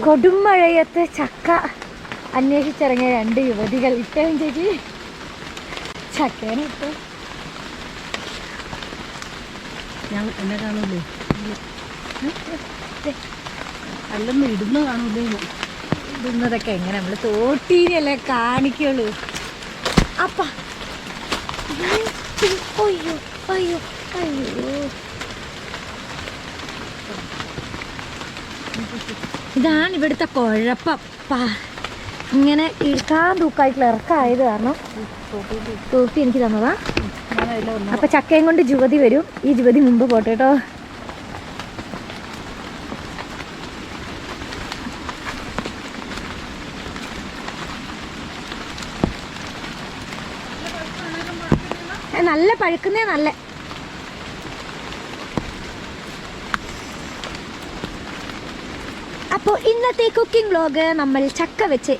കൊടുമഴയത്ത് ചക്ക അന്വേഷിച്ചിറങ്ങിയ 2 യുവതികൾ. ഇട്ടേം ചേച്ചി ചക്കേനെ ഇട്ടു. ഞാൻ എന്നെ കാണൂലേ? അല്ലെന്ന് ഇടുന്ന കാണൂലേ? ഇടുന്നതൊക്കെ എങ്ങനെ നമ്മൾ തോട്ടീനല്ലേ കാണിക്കുള്ളൂ. അപ്പ അയ്യോ അയ്യോ അയ്യോ, ഇതാണ് ഇവിടുത്തെ കുഴപ്പം. ഇങ്ങനെ ഇഴുക്കാൻ തൂക്കായിട്ടുള്ള ഇറക്കായത് കാരണം തോട്ടി എനിക്ക് തന്നതാ. അപ്പൊ ചക്കയും കൊണ്ട് യുവതി വരും. ഈ യുവതി മുമ്പ് പോട്ടെ കേട്ടോ. നല്ല പഴുക്കുന്നേ നല്ല. അപ്പോൾ ഇന്നത്തെ കുക്കിംഗ് വ്ലോഗ് നമ്മൾ ചക്ക വെച്ച്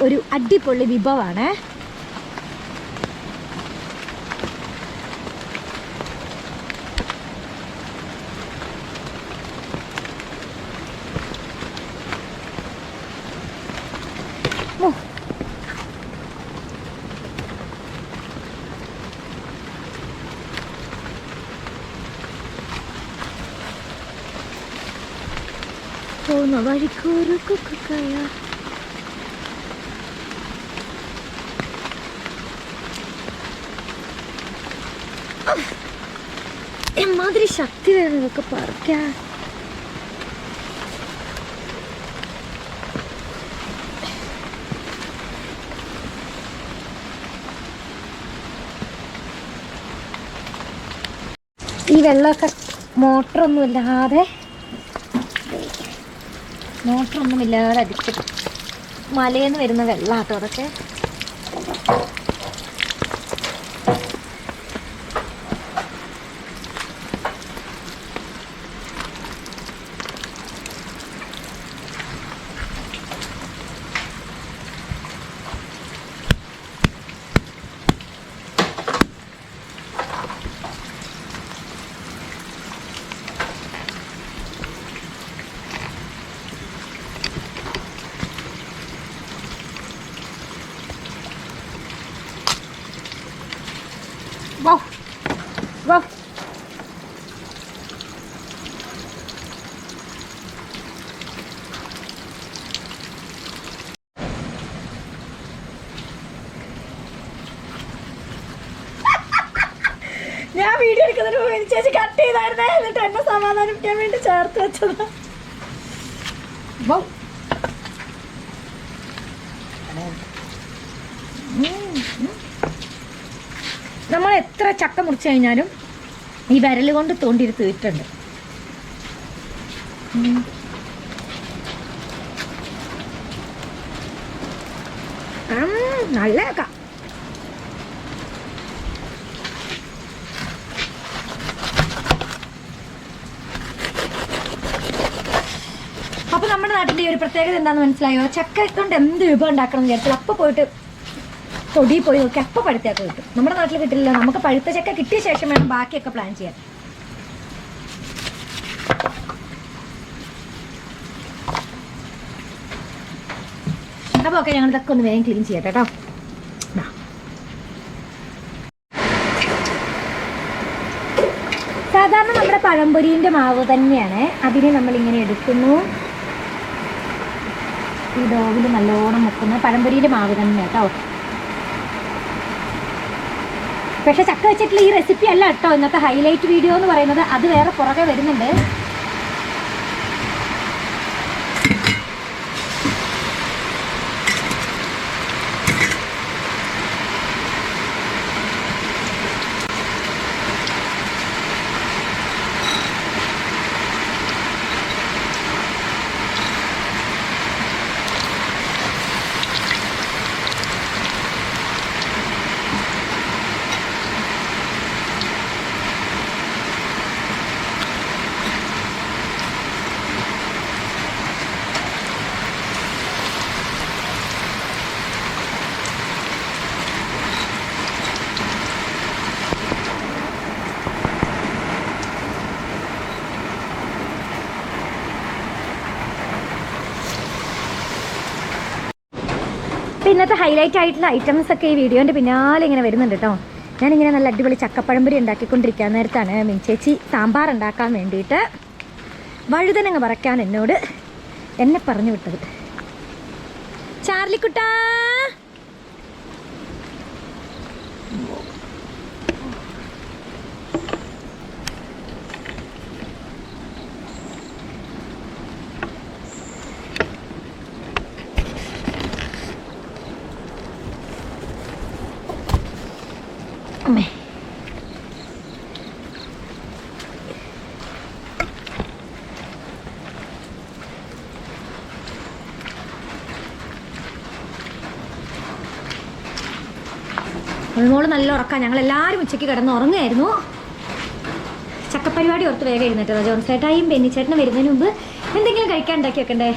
ഒരു അടിപൊളി വിഭവമാണ്. പോകുന്ന വഴിക്കൊരു കുക്കയ. എമാതിരി ശക്തി വേണം ഇതൊക്കെ പറിക്കാൻ. ഈ വെള്ളമൊക്കെ മോട്ടറൊന്നുമില്ലാതെ അടിച്ചിട്ട് മലയിൽ നിന്ന് വരുന്ന വെള്ളമാട്ടോ അതൊക്കെ. Wow. Wow. ഞാൻ വീഡിയോ എടുക്കുന്നതിന് മുമ്പ് ചേച്ചി കട്ട് ചെയ്തായിരുന്നേ, എന്നിട്ട് എന്നെ സമാധാനിപ്പിക്കാൻ വേണ്ടി ചേർത്ത് വെച്ചത്. നമ്മൾ എത്ര ചക്ക മുറിച്ച് കഴിഞ്ഞാലും ഈ വിരൽ കൊണ്ട് തോണ്ടിയിട്ട് തീറ്റുണ്ട്. നല്ല ചക്ക. അപ്പൊ നമ്മുടെ നാട്ടിന്റെ ഒരു പ്രത്യേകത എന്താണെന്ന് മനസ്സിലായോ? ചക്ക കൊണ്ട് എന്ത് വിഭവം ഉണ്ടാക്കണം എന്ന് വിചാരിച്ചാൽ അപ്പൊ പോയിട്ട് തൊടിയിൽ പോയി നോക്കി അപ്പം പഴുത്തയൊക്കെ കിട്ടും. നമ്മുടെ നാട്ടിൽ കിട്ടില്ല. നമുക്ക് പഴുത്ത ചക്ക കിട്ടിയ ശേഷം വേണം ബാക്കിയൊക്കെ പ്ലാൻ ചെയ്യാൻ. അപ്പോൾ ഓക്കെ, ഞങ്ങൾ ഇതൊക്കെ ഒന്ന് വേഗം ക്ലീൻ ചെയ്യട്ടെ കേട്ടോ. സാധാരണ നമ്മുടെ പഴംപൊരീൻ്റെ മാവ് തന്നെയാണ്. അതിനെ നമ്മളിങ്ങനെ എടുക്കുന്നു. ഈ ഡോവിൽ നല്ലോണം മുക്കുന്ന പഴംപൊരീൻ്റെ മാവ് തന്നെ കേട്ടോ. പക്ഷെ ചക്ക വെച്ചിട്ടുള്ള ഈ റെസിപ്പി അല്ല കേട്ടോ ഇന്നത്തെ ഹൈലൈറ്റ് വീഡിയോ എന്ന് പറയുന്നത്. അത് വേറെ പുറകെ വരുന്നുണ്ട്. അപ്പോൾ ഇന്നത്തെ ഹൈലൈറ്റ് ആയിട്ടുള്ള ഐറ്റംസ് ഒക്കെ ഈ വീഡിയോൻ്റെ പിന്നാലെ ഇങ്ങനെ വരുന്നുണ്ട് കേട്ടോ. ഞാനിങ്ങനെ നല്ല അടിപൊളി ചക്കപ്പഴംപൊരി ഉണ്ടാക്കിക്കൊണ്ടിരിക്കാൻ നേരത്താണ് മിൻചേച്ചി സാമ്പാർ ഉണ്ടാക്കാൻ വേണ്ടിയിട്ട് വഴുതനങ്ങ പറിക്കാൻ എന്നെ പറഞ്ഞു വിട്ടത്. ചാർലിക്കുട്ടാ, അമ്മേ മോള് നല്ല ഉറക്കാം. ഞങ്ങളെല്ലാവരും ഉച്ചയ്ക്ക് കിടന്ന് ഉറങ്ങുമായിരുന്നു. ചക്കപ്പരിപാടി ഓർത്ത് വേഗം എഴുന്നേറ്റതാ. ജോൺസേട്ടായും ബെന്നിച്ചേട്ടനും വരുന്നതിന് മുമ്പ് എന്തെങ്കിലും കഴിക്കാൻ ഉണ്ടാക്കി വെക്കണ്ടേ?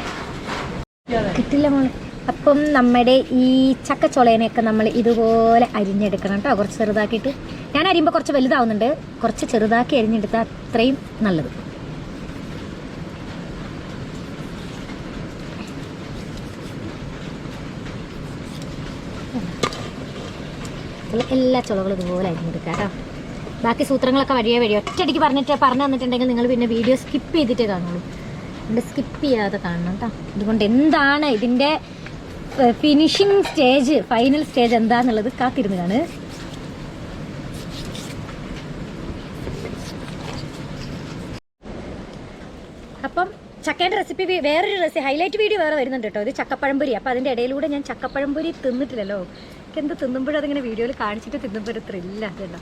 കിട്ടില്ല മോള്. അപ്പം നമ്മുടെ ഈ ചക്കച്ചോളേനെയൊക്കെ നമ്മൾ ഇതുപോലെ അരിഞ്ഞെടുക്കണം കേട്ടോ. കുറച്ച് ചെറുതാക്കിയിട്ട്, ഞാൻ അരിയുമ്പോൾ കുറച്ച് വലുതാവുന്നുണ്ട്, കുറച്ച് ചെറുതാക്കി അരിഞ്ഞെടുത്താൽ അത്രയും നല്ലത്. എല്ലാ ചുളകളും ഇതുപോലെ അരിഞ്ഞെടുക്കാം കേട്ടോ. ബാക്കി സൂത്രങ്ങളൊക്കെ വഴിയേ ഒറ്റയടിക്ക് പറഞ്ഞു തന്നിട്ടുണ്ടെങ്കിൽ നിങ്ങൾ പിന്നെ വീഡിയോ സ്കിപ്പ് ചെയ്തിട്ടേ കാണുള്ളൂ. അതുകൊണ്ട് സ്കിപ്പ് ചെയ്യാതെ കാണണം കേട്ടോ. അതുകൊണ്ട് എന്താണ് ഇതിൻ്റെ ഫിനിഷിങ് സ്റ്റേജ്, ഫൈനൽ സ്റ്റേജ് എന്താന്നുള്ളത് കാത്തിരുന്നതാണ്. അപ്പം ചക്കേൻ്റെ റെസിപ്പി വേറൊരു ഹൈലൈറ്റ് വീഡിയോ വേറെ വരുന്നുണ്ട് കേട്ടോ. ഇത് ചക്കപ്പഴംപൊരി. അപ്പോൾ അതിൻ്റെ ഇടയിലൂടെ ഞാൻ ചക്കപ്പഴംപൊരി തിന്നിട്ടില്ലല്ലോ. എന്ത് തിന്നുമ്പോഴും അതിങ്ങനെ വീഡിയോയിൽ കാണിച്ചിട്ട് തിന്നുമ്പോൾ ഒരു ത്രില്ല കേട്ടോ.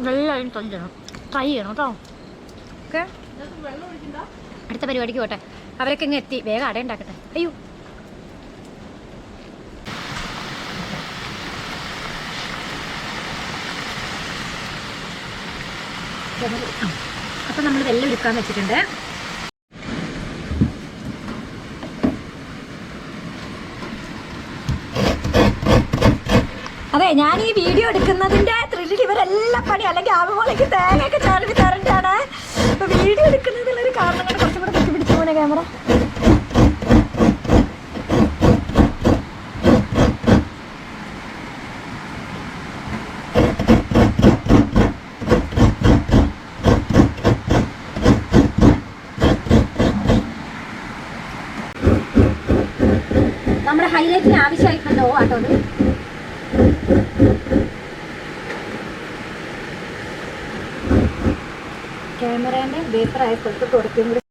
വെള്ളം തൊല്ലണം, ട്രൈ ചെയ്യണം കേട്ടോ. ഓക്കെ, അടുത്ത പരിപാടിക്ക് പോട്ടെ. അവരൊക്കെ ഇങ്ങ് എത്തി, വേഗം അട ഉണ്ടാക്കട്ടെ. അയ്യോ, അപ്പം നമ്മൾ വെള്ളം എടുക്കാൻ വെച്ചിട്ടുണ്ട്. അതെ, ഞാൻ ഈ വീഡിയോ എടുക്കുന്നതിൻ്റെ ത്രില്ലിൽ ഇവരെല്ലാം പണി, അല്ലെങ്കിൽ ആവുമ്പോഴേക്ക് തേങ്ങയൊക്കെ ചാടി തരണ്ടാണ്. അപ്പോൾ വീഡിയോ എടുക്കുന്നതിലൊരു കാരണം കൊണ്ട് കുറച്ചും കൂടെ കെട്ടി പിടിച്ചു പോകുന്ന ക്യാമറ. നമ്മുടെ ഹൈലൈറ്റിന് ആവശ്യമായിട്ടുണ്ടോ ആട്ടോ അത്. ക്യാമറേൻ്റെ വേപ്പറായ സ്ഥലത്ത് കൊടുക്കും കൂടി.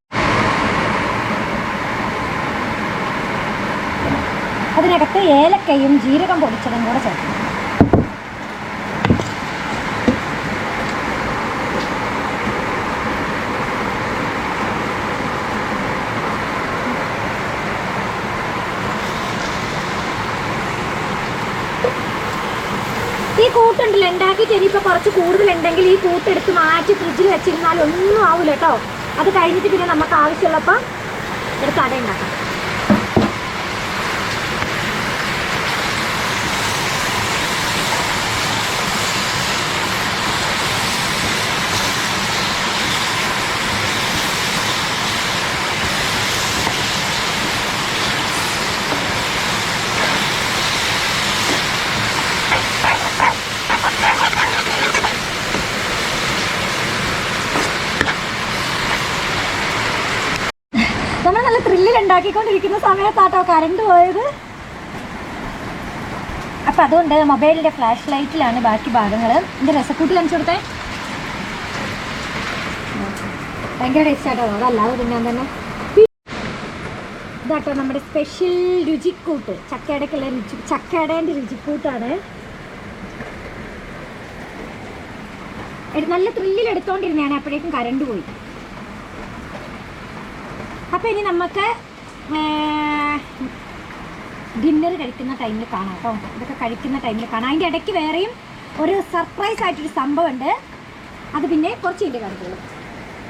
അതിനകത്ത് ഏലക്കയും ജീരകം പൊടിച്ചതും കൂടെ ചേർക്കും. ഈ കൂട്ടുണ്ടല്ലോ ഉണ്ടാക്കിയിട്ട് ഇനിയിപ്പോൾ കുറച്ച് കൂടുതലുണ്ടെങ്കിൽ ഈ കൂട്ടെടുത്ത് മാറ്റി ഫ്രിഡ്ജിൽ വെച്ചിരുന്നാൽ ഒന്നും ആവില്ല കേട്ടോ. അത് കഴിഞ്ഞിട്ട് പിന്നെ നമുക്ക് ആവശ്യമുള്ളപ്പോൾ എടുത്ത് അട ഉണ്ടാക്കാം. നമ്മൾ നല്ല ത്രില്ലിൽ ഉണ്ടാക്കിക്കൊണ്ടിരിക്കുന്ന സമയത്താട്ടോ കറണ്ട് പോയത്. അപ്പം അതുകൊണ്ട് മൊബൈലിൻ്റെ ഫ്ലാഷ് ലൈറ്റിലാണ് ബാക്കി ഭാഗങ്ങൾ. ഇതിൻ്റെ രസക്കൂട്ടിൽ അണിച്ചു കൊടുത്തേ, ഭയങ്കര ടേസ്റ്റ് ആട്ടോ. അതല്ലാതെ തിന്നാൻ തന്നെ. ഇതാട്ടോ നമ്മുടെ സ്പെഷ്യൽ രുചിക്കൂട്ട്, ചക്കയുടെക്കുള്ള ചക്കയുടേൻ്റെ രുചിക്കൂട്ടാണ്. നല്ല ത്രില്ലിൽ എടുത്തോണ്ടിരുന്നതാണ്, അപ്പോഴേക്കും കറണ്ട് പോയി. അപ്പോൾ ഇനി നമുക്ക് ഡിന്നർ കഴിക്കുന്ന ടൈമിൽ കാണാം കേട്ടോ. ഇതൊക്കെ കഴിക്കുന്ന ടൈമിൽ കാണാം. അതിൻ്റെ ഇടയ്ക്ക് വേറെയും ഒരു സർപ്രൈസ് ആയിട്ടൊരു സംഭവമുണ്ട്. അത് പിന്നെ കുറച്ച് ഇതിൻ്റെ കാണിക്കുള്ളൂ.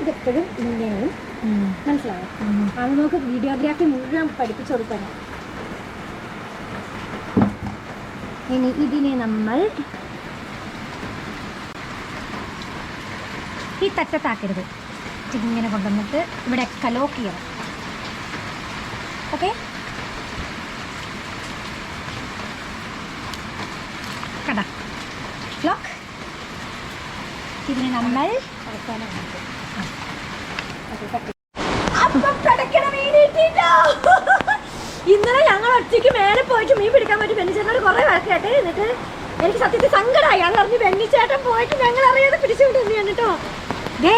ഇതെപ്പോഴും ഇങ്ങനെയും മനസ്സിലായോ? അത് നമുക്ക് വീഡിയോഗ്രാഫി മുഴുവൻ പഠിപ്പിച്ചു കൊടുക്കണം. ഇനി ഇതിനെ നമ്മൾ ഈ തറ്റത്താക്കരുത്. ഇങ്ങനെ കൊണ്ടുവന്നിട്ട് ഇവിടെ ഒക്കെ ലോക്ക് ചെയ്യണം. ഓക്കെ, കണ്ട ലോക്ക്. ഇതിന് നമ്മൾ ഇന്നലെ ഞങ്ങൾ ഒറ്റയ്ക്ക് മേലെ പോയിട്ട് മീൻ പിടിക്കാൻ പറ്റും. ബെന്നിച്ചേട്ടനോട് കുറേ വഴക്കാട്ടെ. എന്നിട്ട് എനിക്ക് സത്യത്തിൽ സങ്കടമായി. അത് അറിഞ്ഞ് ബെന്നിച്ചേട്ടൻ പോയിട്ട് ഞങ്ങൾ അറിയാതെ പിടിച്ചു വിട്ടുകയാണ് കേട്ടോ. ദേ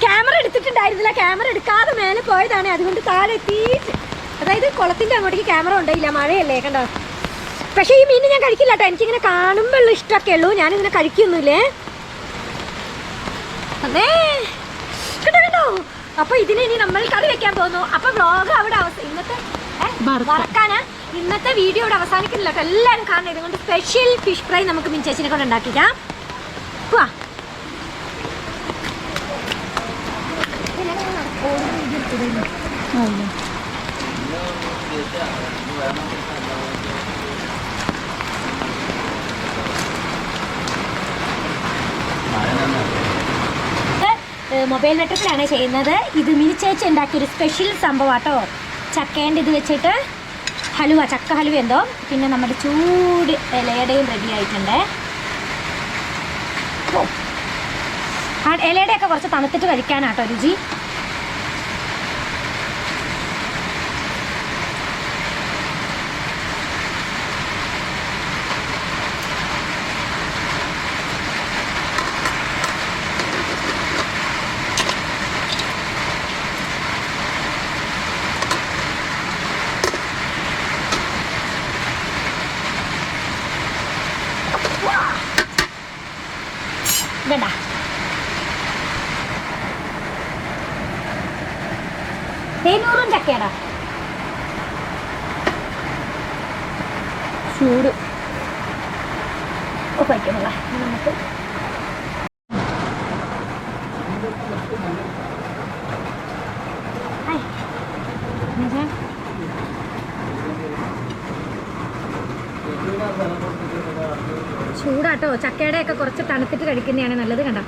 ക്യാമറ എടുത്തിട്ടുണ്ടായിരുന്നില്ല. ക്യാമറ എടുക്കാതെ മേലെ പോയതാണ്. അതുകൊണ്ട് താഴെ എത്തിയിട്ട്, അതായത് കുളത്തിൻ്റെ അങ്ങോട്ടേക്ക് ക്യാമറ ഉണ്ടായില്ല, മഴയല്ലേ കണ്ടോ. പക്ഷേ ഈ മീൻ ഞാൻ കഴിക്കില്ല കേട്ടോ. എനിക്കിങ്ങനെ കാണുമ്പോഴുള്ള ഇഷ്ടമൊക്കെ ഉള്ളൂ, ഞാനിങ്ങനെ കഴിക്കൊന്നുമില്ലേ. അതെ കേട്ടോ കേട്ടോ. അപ്പോൾ ഇതിന് ഇനി നമ്മൾ കറി വെക്കാൻ പോകുന്നു. അപ്പോൾ വ്ളോഗ് അവിടെ ഇന്നത്തെ വറക്കാനാ ഇന്നത്തെ വീഡിയോ ഇവിടെ അവസാനിക്കുന്നില്ല കേട്ടോ. എല്ലാവരും കാണണം. ഇതുകൊണ്ട് സ്പെഷ്യൽ ഫിഷ് ഫ്രൈ നമുക്ക് മിൻചേച്ചിനെ കൊണ്ട് ഉണ്ടാക്കിക്കാം. പോവാ. മൊബൈൽ നെറ്റത്തിലാണ് ചെയ്യുന്നത്. ഇത് മിനിച്ചേച്ചി ഉണ്ടാക്കിയൊരു സ്പെഷ്യൽ സംഭവം കേട്ടോ. ചക്കേൻ്റെ ഇത് വെച്ചിട്ട് ഹലുവ, ചക്ക ഹലുവ എന്തോ. പിന്നെ നമ്മുടെ ചൂട് ഇലയടയും റെഡി ആയിട്ടുണ്ട്. ആ ഇലയുടെയൊക്കെ കുറച്ച് തണുത്തിട്ട് കഴിക്കാനാട്ടോ രുചി. വേണ്ട തേനൂറും ചക്കയടാ. ചൂട് വയ്ക്കണല്ല നമുക്ക്. ചൂടാട്ടോ. ചക്കയുടെ ഒക്കെ കുറച്ച് തണുത്തിട്ട് കഴിക്കുന്നതാണ് നല്ലത്. കണ്ടോ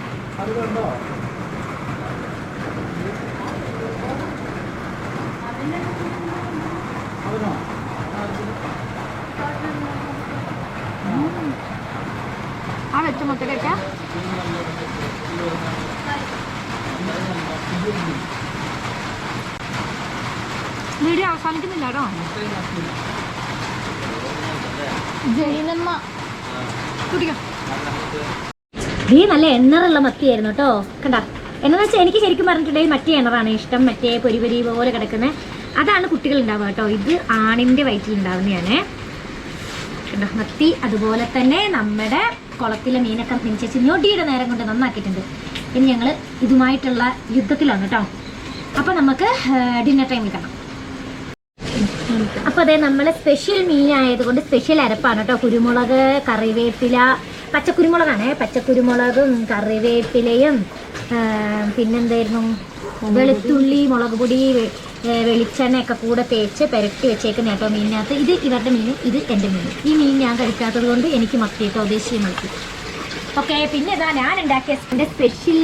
ആ വെച്ച മുട്ടക്കൊക്കെ വീഡിയോ അവസാനിക്കുന്നില്ല കേട്ടോ. ജൈനമ്മ കുടിക്കാം. ഈ നല്ല എണ്ണറുള്ള മത്തിയായിരുന്നു കേട്ടോ. കണ്ട എന്നു വെച്ചാൽ എനിക്ക് ശരിക്കും പറഞ്ഞിട്ടുണ്ടെങ്കിൽ മറ്റേ എണ്ണറാണ് ഇഷ്ടം. മറ്റേ പൊരി പൊരി പോലെ കിടക്കുന്നത് അതാണ് കുട്ടികൾ ഉണ്ടാവുക കേട്ടോ. ഇത് ആണിൻ്റെ വയറ്റിലുണ്ടാവുന്നതാണ്. കണ്ടോ മത്തി. അതുപോലെ തന്നെ നമ്മുടെ കുളത്തിലെ മീനൊക്കെ മിനിച്ചേച്ചി ഞൊടിയുടെ നേരം കൊണ്ട് നന്നാക്കിയിട്ടുണ്ട്. ഇനി ഞങ്ങൾ ഇതുമായിട്ടുള്ള യുദ്ധത്തിലാണ് കേട്ടോ. അപ്പോൾ നമുക്ക് ഡിന്നർ ടൈമിൽ കാണാം. അപ്പോൾ അതെ നമ്മൾ സ്പെഷ്യൽ മീനായതുകൊണ്ട് സ്പെഷ്യൽ അരപ്പാണ് കേട്ടോ. കുരുമുളക്, കറിവേപ്പില, പച്ചക്കുരുമുളകാണ്. പച്ചക്കുരുമുളകും കറിവേപ്പിലയും പിന്നെന്തായിരുന്നു വെളുത്തുള്ളി, മുളക് പൊടി, വെളിച്ചെണ്ണയൊക്കെ കൂടെ തേച്ച് പുരട്ടി വെച്ചേക്കുന്ന കേട്ടോ മീനിനകത്ത്. ഇത് ഇവരുടെ മീൻ, ഇത് എൻ്റെ മീൻ. ഈ മീൻ ഞാൻ കഴിക്കാത്തത് കൊണ്ട് എനിക്ക് മത്തി കേട്ടോ, ദേശീയ മത്തി. ഓക്കെ, പിന്നെ ഇതാ ഞാൻ ഉണ്ടാക്കിയ എൻ്റെ സ്പെഷ്യൽ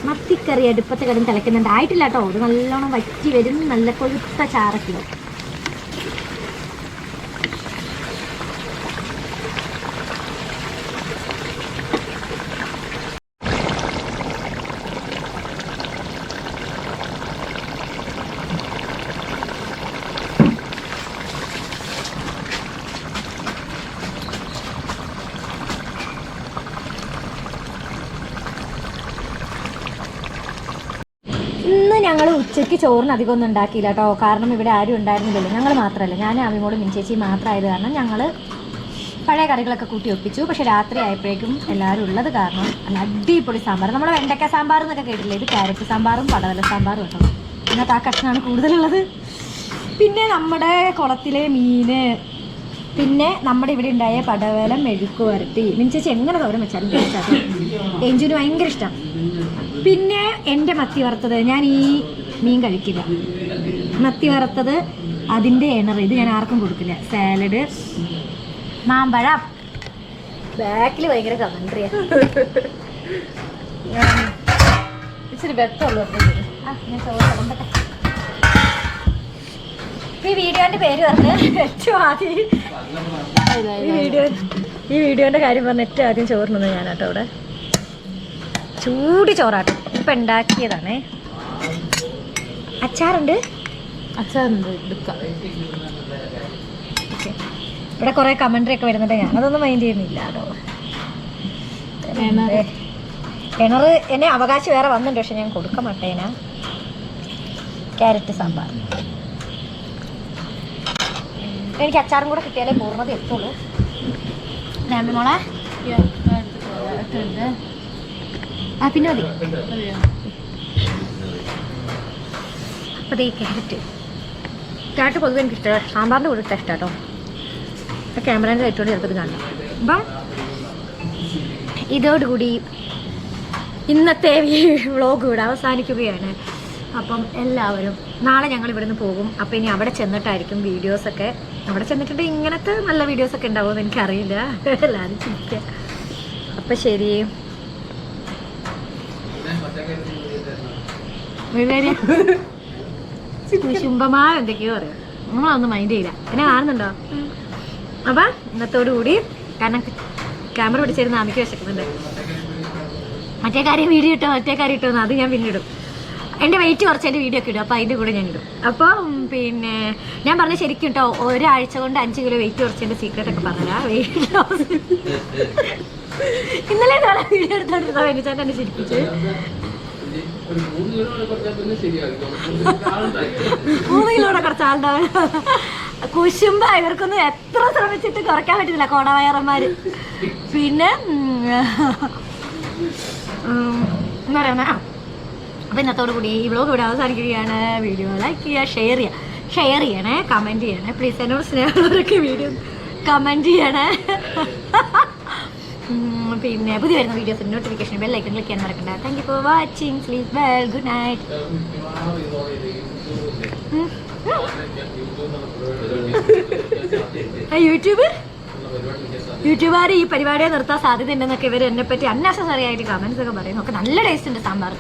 മത്തിക്കറി അടുപ്പത്ത് കിടന്ന് തിളയ്ക്കുന്നുണ്ട്. ആയിട്ടില്ല കേട്ടോ. ഇത് നല്ലോണം വറ്റി വരും. നല്ല കൊഴുത്ത ചാറക്കിലോ. ഇന്ന് ഞങ്ങൾ ഉച്ചയ്ക്ക് ചോറിന് അധികം ഒന്നും ഉണ്ടാക്കിയില്ല കേട്ടോ. കാരണം ഇവിടെ ആരും ഉണ്ടായിരുന്നില്ലല്ലോ. ഞങ്ങൾ മാത്രമല്ല, ഞാൻ അവിമോളും മിനിച്ചേച്ചി മാത്രമായത് കാരണം ഞങ്ങൾ പഴയ കറികളൊക്കെ കൂട്ടി ഒപ്പിച്ചു. പക്ഷെ രാത്രി ആയപ്പോഴേക്കും എല്ലാവരും ഉള്ളത് കാരണം നല്ല അടിപൊളി സാമ്പാർ. നമ്മുടെ വെണ്ടയ്ക്ക സാമ്പാർ എന്നൊക്കെ കേട്ടില്ലേ, ഇത് ക്യാരറ്റ് സാമ്പാറും പടവല സാമ്പാറും കേട്ടോ. ഇന്നത്തെ ആ കഷ്ണമാണ് കൂടുതലുള്ളത്. പിന്നെ നമ്മുടെ കുളത്തിലെ മീന്, പിന്നെ നമ്മുടെ ഇവിടെ ഉണ്ടായ പടവലം മെഴുക്ക് വരട്ടി. മിനിച്ചേച്ചി എങ്ങനെ തോരൻ വെച്ചാലും കഴിച്ചാൽ എഞ്ചിന് ഭയങ്കര ഇഷ്ടം. പിന്നെ എൻ്റെ മത്തി വറുത്തത്, ഞാൻ ഈ മീൻ കഴിക്കില്ല. മത്തി വറുത്തത്, അതിൻ്റെ എണ്ണർ, ഇത് ഞാൻ ആർക്കും കൊടുക്കില്ല. സാലഡ്, മാമ്പഴം, ബാക്കിൽ ഭയങ്കര കമൻട്രിയാ. ഇച്ചിരി ബെത്തുള്ളൂ. ഞാൻ ചോറ് വിളമ്പട്ടെ. ഈ വീഡിയോന്റെ പേര് പറഞ്ഞ് ഏറ്റവും ആദ്യം ഈ വീഡിയോന്റെ കാര്യം പറഞ്ഞ് ഏറ്റവും ആദ്യം ചോറിനൊന്നും ഞാനാട്ടോ അവിടെ ചൂട് ചോറാട്ടോ. ഇപ്പം ഉണ്ടാക്കിയതാണേ. അച്ചാറുണ്ട്. അച്ചാറുണ്ട് എടുക്കാം. ഇവിടെ കുറെ കമന്ററി ഒക്കെ വരുന്നുണ്ട്. ഞാനതൊന്നും മൈൻഡ് ചെയ്യുന്നില്ല കേട്ടോ. കിണർ എന്നെ അവകാശം വേറെ വന്നിട്ടുണ്ട്, പക്ഷെ ഞാൻ കൊടുക്കാൻ മാട്ടേനാ. ക്യാരറ്റ് സാമ്പാർ. എനിക്ക് അച്ചാറും കൂടെ കിട്ടിയാലേ പൂർണ്ണത എത്തുള്ളൂ. മോളെ ആ പിന്നെ മതി. അപ്പോൾ ഈ ക്യാരറ്റ് പൊതുവെ എനിക്ക് ഇഷ്ടമാണ്. സാമ്പാറിൻ്റെ കൂടെ ഇഷ്ടം കേട്ടോ. ക്യാമറേൻ്റെ ലൈറ്റോട് ചിലപ്പോൾ കാണും. അപ്പം ഇതോടുകൂടി ഇന്നത്തെ വ്ളോഗ് ഇവിടെ അവസാനിക്കുകയാണ്. അപ്പം എല്ലാവരും നാളെ ഞങ്ങൾ ഇവിടുന്ന് പോകും. അപ്പോൾ ഇനി അവിടെ ചെന്നിട്ടായിരിക്കും വീഡിയോസൊക്കെ. അവിടെ ചെന്നിട്ടുണ്ട് ഇങ്ങനത്തെ നല്ല വീഡിയോസൊക്കെ ഉണ്ടാവുമെന്ന് എനിക്കറിയില്ല. എല്ലാവരും ചിരിക്കുക. അപ്പം ശരി. കുശുംബമായ എന്തൊക്കെയോ പറയാം. നമ്മളതൊന്നും മൈൻഡ് ചെയ്യില്ല. എന്നെ കാണുന്നുണ്ടോ? അപ്പം ഇന്നത്തോടു കൂടി, കാരണം ക്യാമറ പിടിച്ചിരുന്ന ആമിക്ക് വിശക്കുന്നുണ്ട്. മറ്റേ കാര്യം വീഡിയോ ഇട്ടോ മറ്റേ കാര്യം ഇട്ടോ അത് ഞാൻ പിന്നെ ഇടും. എൻ്റെ വെയിറ്റ് കുറച്ച് എൻ്റെ വീഡിയോ ഒക്കെ ഇടും. അപ്പോൾ അതിൻ്റെ കൂടെ ഞാൻ ഇടും. അപ്പോൾ പിന്നെ ഞാൻ പറഞ്ഞ ശരിക്കും കേട്ടോ, ഒരാഴ്ച കൊണ്ട് 5 കിലോ വെയിറ്റ് കുറച്ചതിൻ്റെ സീക്രട്ടൊക്കെ പറഞ്ഞാ. വെയിറ്റ് ലോസ് ഇന്നലെ വീഡിയോ എടുത്തോണ്ടിരുന്ന വേണ്ടിച്ചാൽ എന്നെ ചിരിപ്പിച്ച്. 3 കിലോടെ കുറച്ച് ആളുണ്ടാവും. കുശുമ്പ ഇവർക്കൊന്നും എത്ര ശ്രമിച്ചിട്ട് കുറയ്ക്കാൻ പറ്റുന്നില്ല കോടവയറന്മാർ. പിന്നെ എന്താ പറയുക. അപ്പോൾ ഇന്നത്തോടു കൂടി ഈ വ്ളോഗ് ഇവിടെ അവസാനിക്കുകയാണ്. വീഡിയോ ലൈക്ക് ചെയ്യുക, ഷെയർ ചെയ്യണേ, കമൻറ്റ് ചെയ്യണേ പ്ലീസ്. എന്നോട് സ്നേഹമുള്ളവരൊക്കെ വീഡിയോ കമൻറ്റ് ചെയ്യണേ. പിന്നെ പുതിയ വരുന്ന വീഡിയോസിന് നോട്ടിഫിക്കേഷൻ ബെൽ ഐക്കൺ ക്ലിക്ക് ചെയ്യാൻ മറക്കണ്ട. Thank you for watching. Sleep well. Good night. യൂട്യൂബുകാർ ഈ പരിപാടിയെ നിർത്താൻ സാധ്യതയുണ്ടെന്നൊക്കെ ഇവർ എന്നെപ്പറ്റി അൺനെസസറി ആയിട്ട് കമൻസ് ഒക്കെ പറയുന്നു. ഒക്കെ നല്ല ടേസ്റ്റ് ഉണ്ട് സാമ്പാർ.